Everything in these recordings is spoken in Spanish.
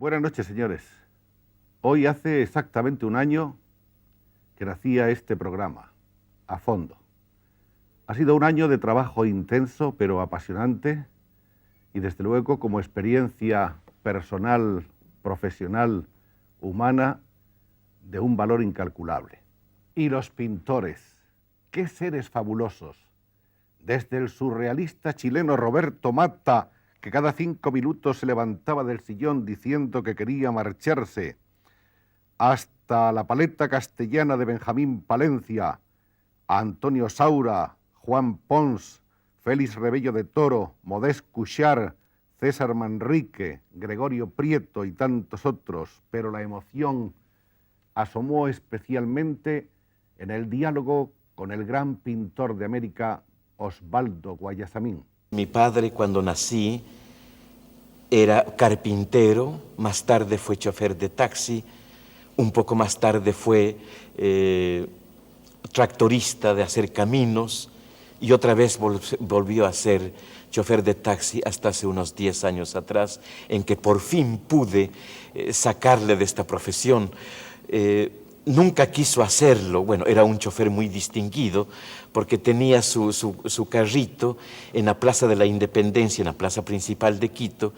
Buenas noches, señores. Hoy hace exactamente un año que nacía este programa, A Fondo. Ha sido un año de trabajo intenso, pero apasionante, y desde luego como experiencia personal, profesional, humana, de un valor incalculable. Y los pintores, qué seres fabulosos. Desde el surrealista chileno Roberto Matta, que cada 5 minutos se levantaba del sillón diciendo que quería marcharse, hasta la paleta castellana de Benjamín Palencia, Antonio Saura, Juan Pons, Félix Rebello de Toro, Modest Cuixart, César Manrique, Gregorio Prieto y tantos otros, pero la emoción asomó especialmente en el diálogo con el gran pintor de América, Osvaldo Guayasamín. Mi padre, cuando nací, era carpintero, más tarde fue chofer de taxi, un poco más tarde fue tractorista de hacer caminos y otra vez volvió a ser chofer de taxi hasta hace unos 10 años atrás, en que por fin pude sacarle de esta profesión. Nunca quiso hacerlo. Bueno, era un chofer muy distinguido porque tenía su carrito en la Plaza de la Independencia, en la plaza principal de Quito,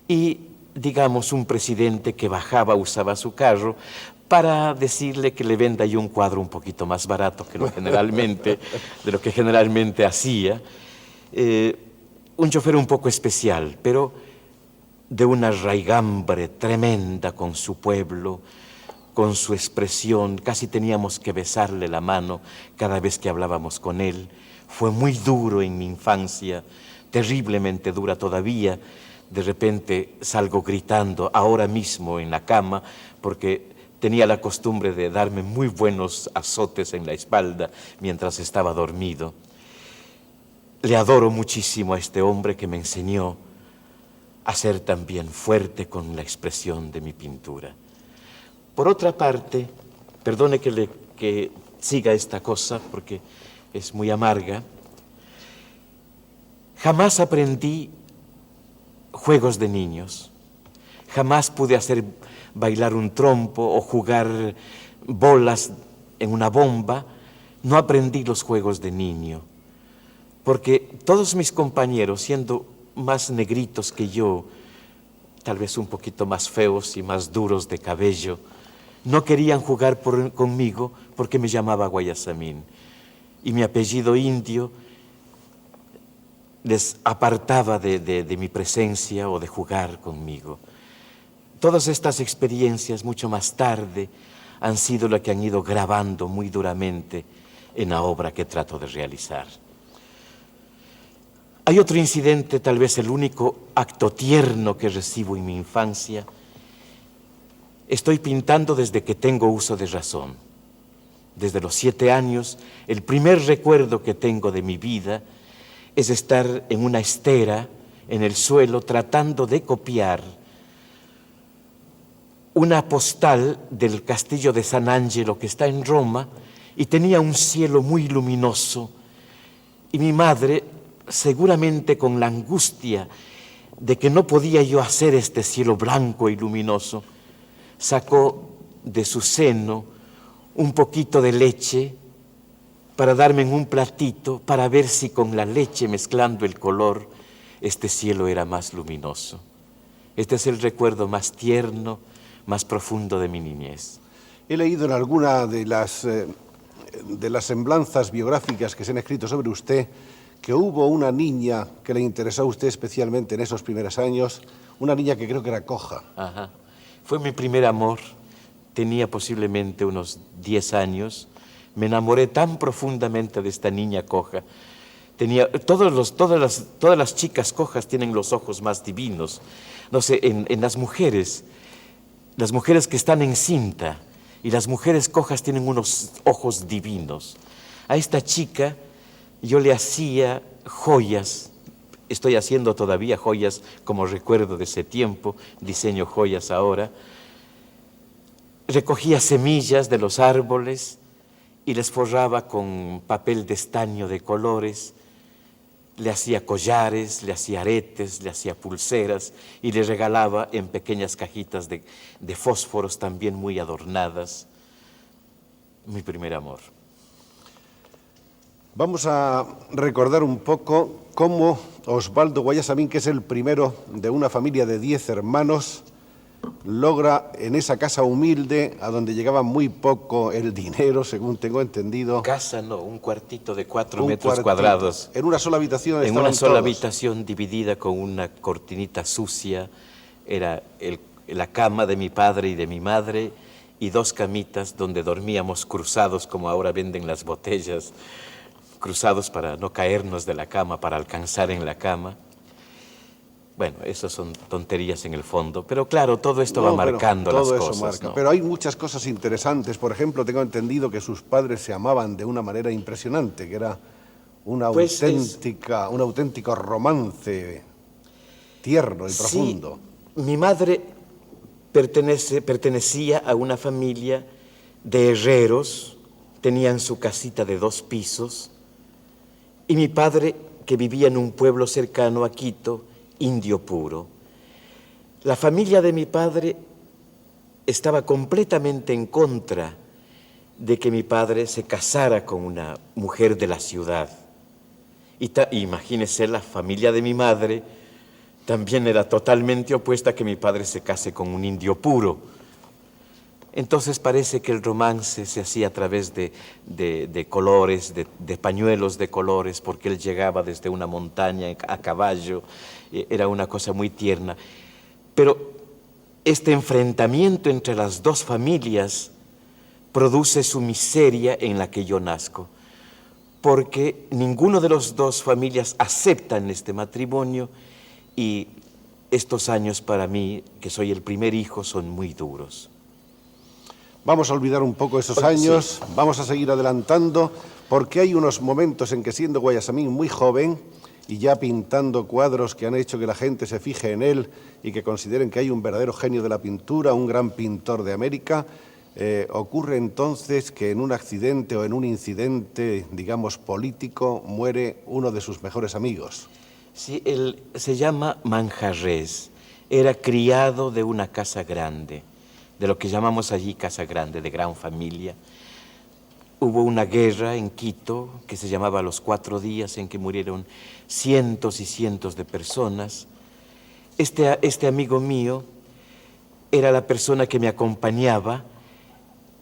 y digamos un presidente que bajaba usaba su carro para decirle que le venda yo un cuadro un poquito más barato que de lo que generalmente hacía. Un chofer un poco especial, pero de una raigambre tremenda con su pueblo, con su expresión. Casi teníamos que besarle la mano cada vez que hablábamos con él. Fue muy duro en mi infancia, terriblemente dura todavía. De repente salgo gritando ahora mismo en la cama porque tenía la costumbre de darme muy buenos azotes en la espalda mientras estaba dormido. Le adoro muchísimo a este hombre que me enseñó a ser también fuerte con la expresión de mi pintura. Por otra parte, perdone que siga esta cosa porque es muy amarga, jamás aprendí juegos de niños, jamás pude hacer bailar un trompo o jugar bolas en una bomba. No aprendí los juegos de niño, porque todos mis compañeros, siendo más negritos que yo, tal vez un poquito más feos y más duros de cabello, no querían jugar conmigo porque me llamaba Guayasamín. Y mi apellido indio les apartaba de mi presencia o de jugar conmigo. Todas estas experiencias, mucho más tarde, han sido lo que han ido grabando muy duramente en la obra que trato de realizar. Hay otro incidente, tal vez el único acto tierno que recibo en mi infancia. Estoy pintando desde que tengo uso de razón. Desde los 7 años, el primer recuerdo que tengo de mi vida es estar en una estera, en el suelo, tratando de copiar una postal del castillo de San Angelo que está en Roma y tenía un cielo muy luminoso. Y mi madre, seguramente con la angustia de que no podía yo hacer este cielo blanco y luminoso, sacó de su seno un poquito de leche para darme en un platito para ver si con la leche mezclando el color este cielo era más luminoso. Este es el recuerdo más tierno, más profundo de mi niñez. He leído en alguna de las semblanzas biográficas que se han escrito sobre usted que hubo una niña que le interesó a usted especialmente en esos primeros años, una niña que creo que era coja. Ajá. Fue mi primer amor, tenía posiblemente unos 10 años, me enamoré tan profundamente de esta niña coja. Todas las chicas cojas tienen los ojos más divinos. No sé, en las mujeres que están en cinta y las mujeres cojas tienen unos ojos divinos. A esta chica yo le hacía joyas. Estoy haciendo todavía joyas como recuerdo de ese tiempo, diseño joyas ahora. Recogía semillas de los árboles y les forraba con papel de estaño de colores le hacía collares, le hacía aretes, le hacía pulseras y le regalaba en pequeñas cajitas de fósforos también muy adornadas. Mi primer amor. Vamos a recordar un poco cómo Osvaldo Guayasamín, que es el primero de una familia de 10 hermanos, logra en esa casa humilde, a donde llegaba muy poco el dinero, según tengo entendido. Casa no, un cuartito de 4 metros cuartito, cuadrados. En una sola habitación En estaban una sola todos. habitación dividida con una cortinita sucia. Era la cama de mi padre y de mi madre y 2 camitas donde dormíamos cruzados, como ahora venden las botellas, cruzados para no caernos de la cama, para alcanzar en la cama. Bueno, eso son tonterías en el fondo, pero claro, todo esto va marcando las cosas. Todo eso marca, ¿no? Pero hay muchas cosas interesantes. Por ejemplo, tengo entendido que sus padres se amaban de una manera impresionante, que era un auténtico romance tierno y profundo. Mi madre pertenecía a una familia de herreros, tenían su casita de 2 pisos, y mi padre, que vivía en un pueblo cercano a Quito, indio puro. La familia de mi padre estaba completamente en contra de que mi padre se casara con una mujer de la ciudad. Imagínese, la familia de mi madre también era totalmente opuesta a que mi padre se case con un indio puro. Entonces parece que el romance se hacía a través de colores, de pañuelos de colores, porque él llegaba desde una montaña a caballo. Era una cosa muy tierna. Pero este enfrentamiento entre las 2 familias produce su miseria en la que yo nazco, porque ninguno de las 2 familias aceptan este matrimonio y estos años para mí, que soy el primer hijo, son muy duros. Vamos a olvidar un poco esos años, sí. Vamos a seguir adelantando, porque hay unos momentos en que, siendo Guayasamín muy joven y ya pintando cuadros que han hecho que la gente se fije en él y que consideren que hay un verdadero genio de la pintura, un gran pintor de América, ocurre entonces que en un accidente o en un incidente, digamos, político, muere uno de sus mejores amigos. Sí, él se llama Manjarrés, era criado de una casa grande, de lo que llamamos allí casa grande, de gran familia. Hubo una guerra en Quito que se llamaba Los 4 días, en que murieron cientos y cientos de personas. Este amigo mío era la persona que me acompañaba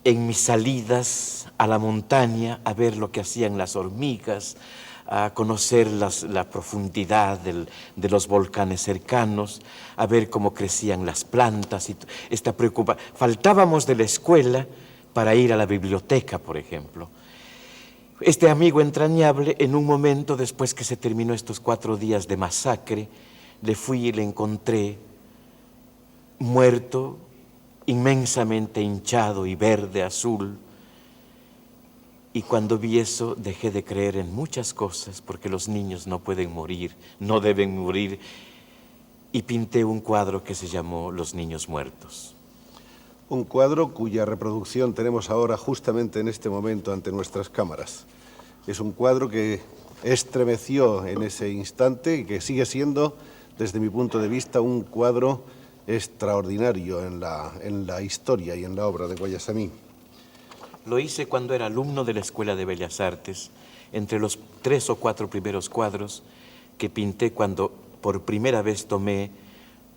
en mis salidas a la montaña a ver lo que hacían las hormigas, a conocer la profundidad de los volcanes cercanos, a ver cómo crecían las plantas. Y esta preocupación. Faltábamos de la escuela para ir a la biblioteca, por ejemplo. Este amigo entrañable, en un momento después que se terminó estos 4 días de masacre, le fui y le encontré muerto, inmensamente hinchado y verde, azul. Y cuando vi eso, dejé de creer en muchas cosas, porque los niños no pueden morir, no deben morir, y pinté un cuadro que se llamó Los niños muertos. Un cuadro cuya reproducción tenemos ahora justamente en este momento ante nuestras cámaras. Es un cuadro que estremeció en ese instante y que sigue siendo, desde mi punto de vista, un cuadro extraordinario en la historia y en la obra de Guayasamín. Lo hice cuando era alumno de la Escuela de Bellas Artes, entre los 3 o 4 primeros cuadros que pinté cuando por primera vez tomé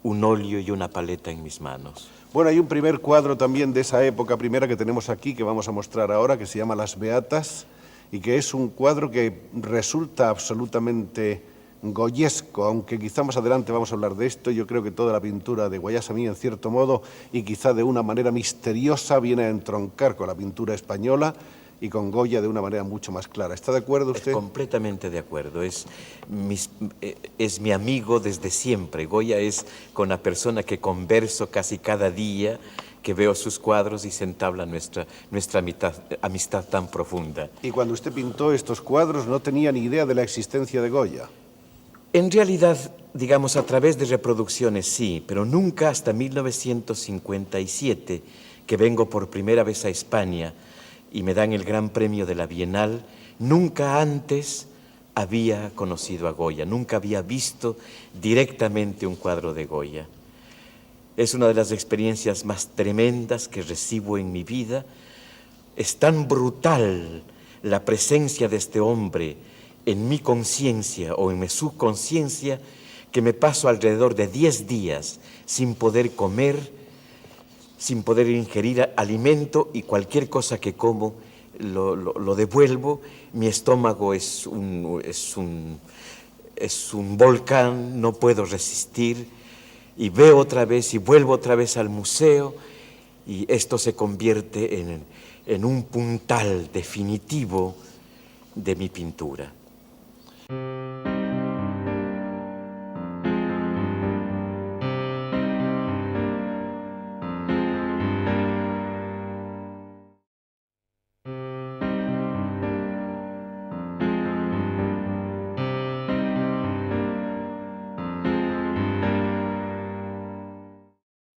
un óleo y una paleta en mis manos. Bueno, hay un primer cuadro también de esa época primera que tenemos aquí, que vamos a mostrar ahora, que se llama Las Beatas, y que es un cuadro que resulta absolutamente goyesco, aunque quizá más adelante vamos a hablar de esto. Yo creo que toda la pintura de Guayasamín, en cierto modo, y quizá de una manera misteriosa, viene a entroncar con la pintura española y con Goya de una manera mucho más clara. ¿Está de acuerdo usted? Completamente de acuerdo. Es mi amigo desde siempre. Goya es con la persona que converso casi cada día, que veo sus cuadros y se entabla nuestra amistad tan profunda. Y cuando usted pintó estos cuadros, ¿no tenía ni idea de la existencia de Goya? En realidad, digamos, a través de reproducciones sí, pero nunca hasta 1957, que vengo por primera vez a España y me dan el gran premio de la Bienal, nunca antes había conocido a Goya, nunca había visto directamente un cuadro de Goya. Es una de las experiencias más tremendas que recibo en mi vida. Es tan brutal la presencia de este hombre en mi conciencia o en mi subconsciencia que me paso alrededor de 10 días sin poder comer, sin poder ingerir alimento, y cualquier cosa que como lo devuelvo. Mi estómago es un volcán, no puedo resistir, y veo otra vez y vuelvo otra vez al museo, y esto se convierte en un puntal definitivo de mi pintura.